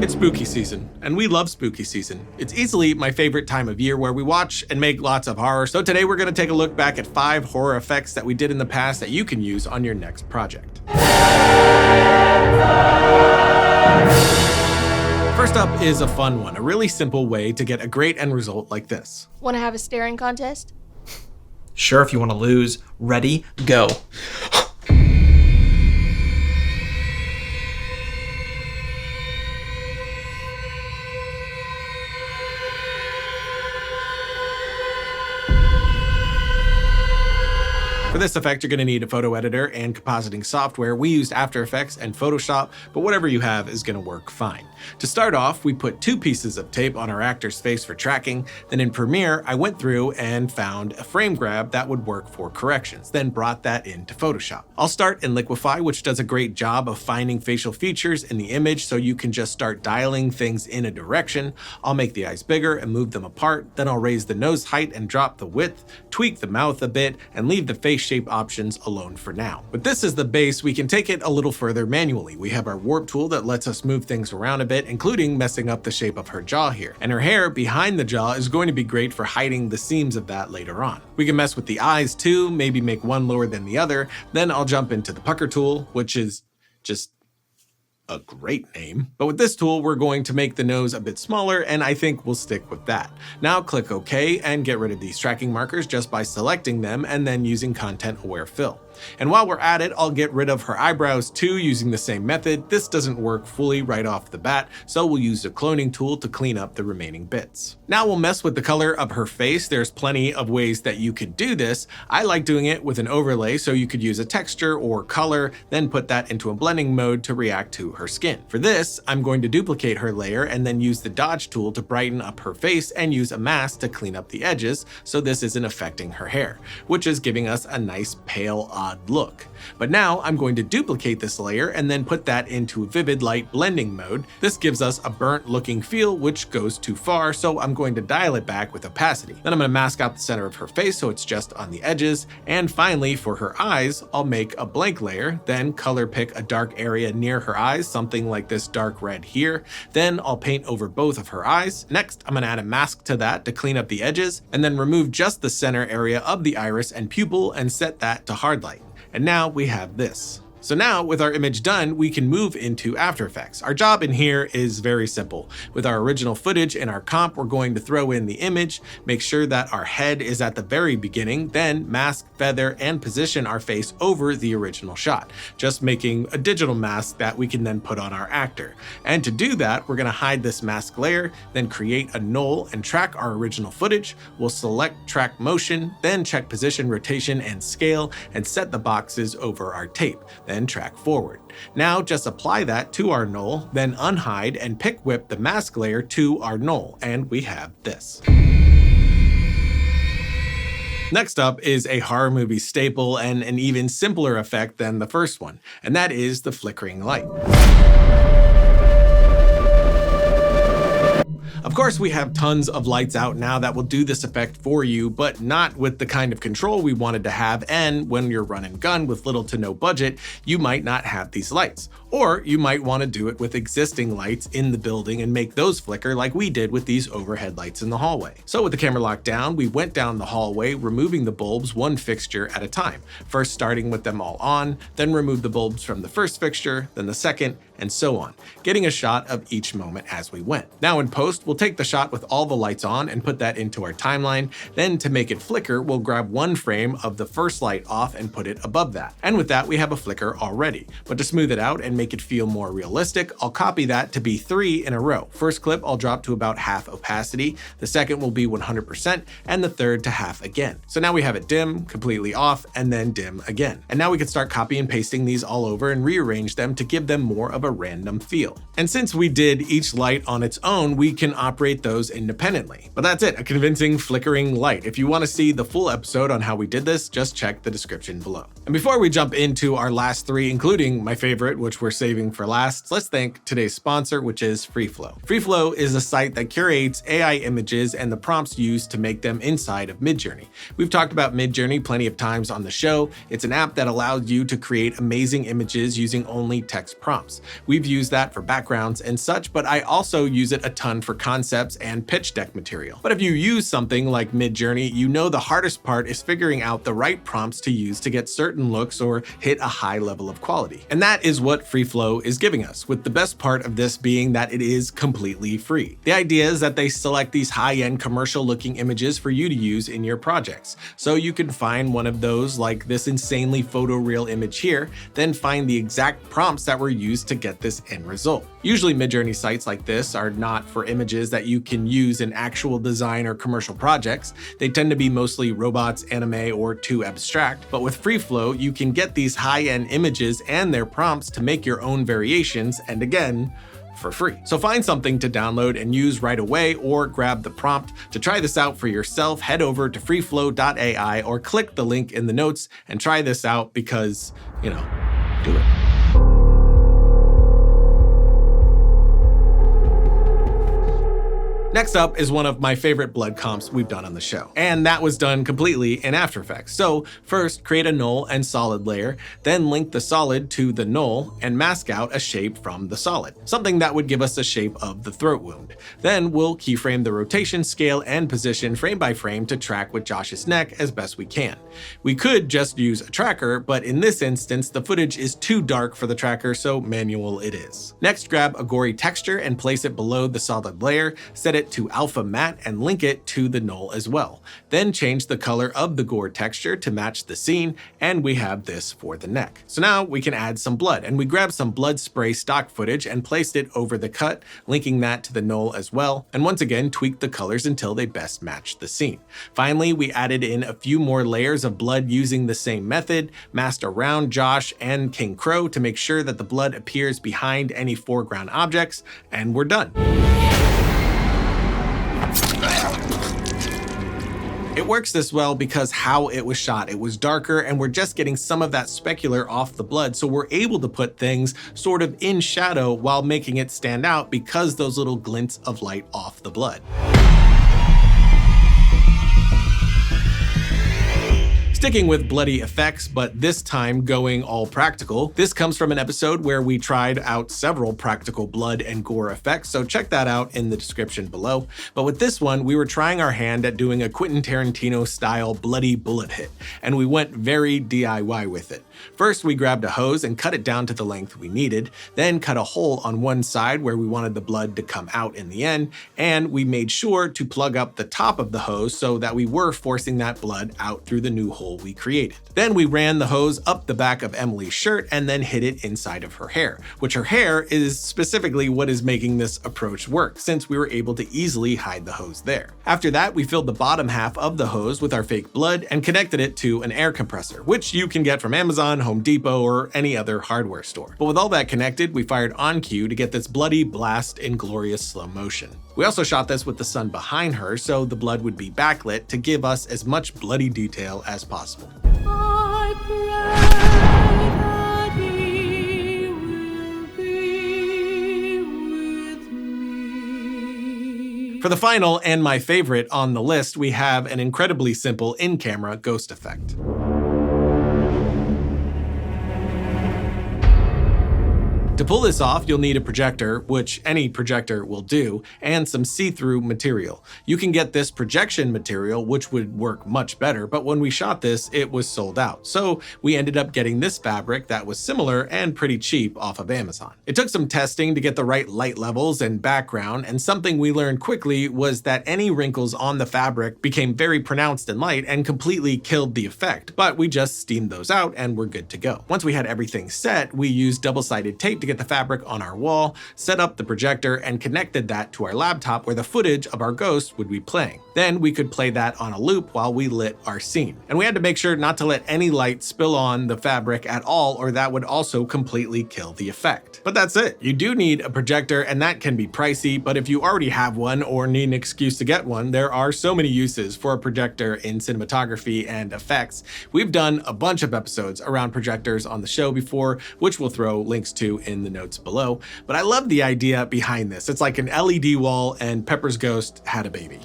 It's spooky season, and we love spooky season. It's easily my favorite time of year where we watch and make lots of horror, so today we're going to take a look back at 5 horror effects that we did in the past that you can use on your next project. First up is a fun one, a really simple way to get a great end result like this. Want to have a staring contest? Sure, if you want to lose. Ready, go. For this effect, you're going to need a photo editor and compositing software. We used After Effects and Photoshop, but whatever you have is going to work fine. To start off, we put 2 pieces of tape on our actor's face for tracking. Then in Premiere, I went through and found a frame grab that would work for corrections, then brought that into Photoshop. I'll start in Liquify, which does a great job of finding facial features in the image so you can just start dialing things in a direction. I'll make the eyes bigger and move them apart. Then I'll raise the nose height and drop the width, tweak the mouth a bit, and leave the face shape options alone for now. But this is the base. We can take it a little further manually. We have our warp tool that lets us move things around a bit, including messing up the shape of her jaw here. And her hair behind the jaw is going to be great for hiding the seams of that later on. We can mess with the eyes too, maybe make one lower than the other. Then I'll jump into the pucker tool, which is just a great name. But with this tool, we're going to make the nose a bit smaller, and I think we'll stick with that. Now click OK and get rid of these tracking markers just by selecting them and then using Content Aware Fill. And while we're at it, I'll get rid of her eyebrows too using the same method. This doesn't work fully right off the bat, so we'll use the cloning tool to clean up the remaining bits. Now we'll mess with the color of her face. There's plenty of ways that you could do this. I like doing it with an overlay, so you could use a texture or color, then put that into a blending mode to react to her skin. For this, I'm going to duplicate her layer and then use the dodge tool to brighten up her face and use a mask to clean up the edges so this isn't affecting her hair, which is giving us a nice pale, odd look. But now I'm going to duplicate this layer and then put that into vivid light blending mode. This gives us a burnt looking feel, which goes too far, so I'm going to dial it back with opacity. Then I'm going to mask out the center of her face so it's just on the edges. And finally, for her eyes, I'll make a blank layer, then color pick a dark area near her eyes, something like this dark red here. Then I'll paint over both of her eyes. Next, I'm going to add a mask to that to clean up the edges, and then remove just the center area of the iris and pupil and set that to hard light. And now we have this. So now with our image done, we can move into After Effects. Our job in here is very simple. With our original footage in our comp, we're going to throw in the image, make sure that our head is at the very beginning, then mask, feather, and position our face over the original shot, just making a digital mask that we can then put on our actor. And to do that, we're gonna hide this mask layer, then create a null and track our original footage. We'll select track motion, then check position, rotation, and scale, and set the boxes over our tape. Then track forward. Now just apply that to our null, then unhide and pick whip the mask layer to our null, and we have this. Next up is a horror movie staple and an even simpler effect than the first one, and that is the flickering light. Of course, we have tons of lights out now that will do this effect for you, but not with the kind of control we wanted to have, and when you're run and gun with little to no budget, you might not have these lights. Or you might want to do it with existing lights in the building and make those flicker like we did with these overhead lights in the hallway. So with the camera locked down, we went down the hallway, removing the bulbs one fixture at a time. First starting with them all on, then remove the bulbs from the first fixture, then the second, and so on, getting a shot of each moment as we went. Now in post, we'll take the shot with all the lights on and put that into our timeline. Then to make it flicker, we'll grab one frame of the first light off and put it above that. And with that, we have a flicker already. But to smooth it out and make it feel more realistic, I'll copy that to be 3 in a row. First clip, I'll drop to about half opacity. The second will be 100%, and the third to half again. So now we have it dim, completely off, and then dim again. And now we can start copy and pasting these all over and rearrange them to give them more of a random feel. And since we did each light on its own, we can operate those independently. But that's it, a convincing flickering light. If you want to see the full episode on how we did this, just check the description below. And before we jump into our last three, including my favorite, which we're saving for last, let's thank today's sponsor, which is FreeFlo. FreeFlo is a site that curates AI images and the prompts used to make them inside of Midjourney. We've talked about Midjourney plenty of times on the show. It's an app that allows you to create amazing images using only text prompts. We've used that for backgrounds and such, but I also use it a ton for concepts and pitch deck material. But if you use something like Midjourney, you know the hardest part is figuring out the right prompts to use to get certain looks or hit a high level of quality. And that is what FreeFlo is giving us, with the best part of this being that it is completely free. The idea is that they select these high-end commercial-looking images for you to use in your projects. So you can find one of those, like this insanely photoreal image here, then find the exact prompts that were used to get this end result. Usually Midjourney sites like this are not for images that you can use in actual design or commercial projects. They tend to be mostly robots, anime, or too abstract. But with FreeFlo, you can get these high-end images and their prompts to make your own variations, and again, for free. So find something to download and use right away, or grab the prompt. To try this out for yourself, head over to freeflo.ai or click the link in the notes and try this out because, do it. Next up is one of my favorite blood comps we've done on the show, and that was done completely in After Effects. So first, create a null and solid layer, then link the solid to the null and mask out a shape from the solid, something that would give us a shape of the throat wound. Then we'll keyframe the rotation, scale, and position frame by frame to track with Josh's neck as best we can. We could just use a tracker, but in this instance, the footage is too dark for the tracker, so manual it is. Next, grab a gory texture and place it below the solid layer, set it to alpha matte and link it to the null as well. Then change the color of the gore texture to match the scene, and we have this for the neck. So now we can add some blood, and we grabbed some blood spray stock footage and placed it over the cut, linking that to the null as well, and once again tweaked the colors until they best matched the scene. Finally, we added in a few more layers of blood using the same method, masked around Josh and King Crow to make sure that the blood appears behind any foreground objects, and we're done. It works this well because how it was shot. It was darker, and we're just getting some of that specular off the blood, so we're able to put things sort of in shadow while making it stand out because those little glints of light off the blood. Sticking with bloody effects, but this time going all practical. This comes from an episode where we tried out several practical blood and gore effects, so check that out in the description below. But with this one, we were trying our hand at doing a Quentin Tarantino style bloody bullet hit, and we went very DIY with it. First, we grabbed a hose and cut it down to the length we needed, then cut a hole on one side where we wanted the blood to come out in the end, and we made sure to plug up the top of the hose so that we were forcing that blood out through the new hole we created. Then we ran the hose up the back of Emily's shirt and then hid it inside of her hair, which her hair is specifically what is making this approach work, since we were able to easily hide the hose there. After that, we filled the bottom half of the hose with our fake blood and connected it to an air compressor, which you can get from Amazon, Home Depot, or any other hardware store. But with all that connected, we fired on cue to get this bloody blast in glorious slow motion. We also shot this with the sun behind her, so the blood would be backlit to give us as much bloody detail as possible. I pray that he will be with me. For the final and my favorite on the list, we have an incredibly simple in-camera ghost effect. To pull this off, you'll need a projector, which any projector will do, and some see-through material. You can get this projection material, which would work much better, but when we shot this, it was sold out. So we ended up getting this fabric that was similar and pretty cheap off of Amazon. It took some testing to get the right light levels and background, and something we learned quickly was that any wrinkles on the fabric became very pronounced in light and completely killed the effect, but we just steamed those out and we're good to go. Once we had everything set, we used double-sided tape to get the fabric on our wall, set up the projector, and connected that to our laptop where the footage of our ghost would be playing. Then we could play that on a loop while we lit our scene. And we had to make sure not to let any light spill on the fabric at all, or that would also completely kill the effect. But that's it. You do need a projector, and that can be pricey, but if you already have one or need an excuse to get one, there are so many uses for a projector in cinematography and effects. We've done a bunch of episodes around projectors on the show before, which we'll throw links to in the notes below. But I love the idea behind this. It's like an LED wall and Pepper's ghost had a baby.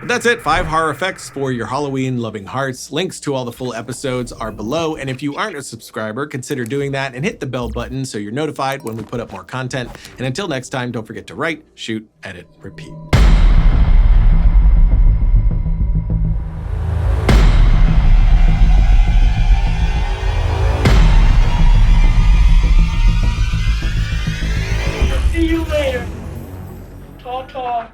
But that's it, 5 horror effects for your Halloween loving hearts. Links to all the full episodes are below, and if you aren't a subscriber, consider doing that and hit the bell button so you're notified when we put up more content. And until next time, don't forget to write, shoot, edit, repeat. See you later. Ta-ta.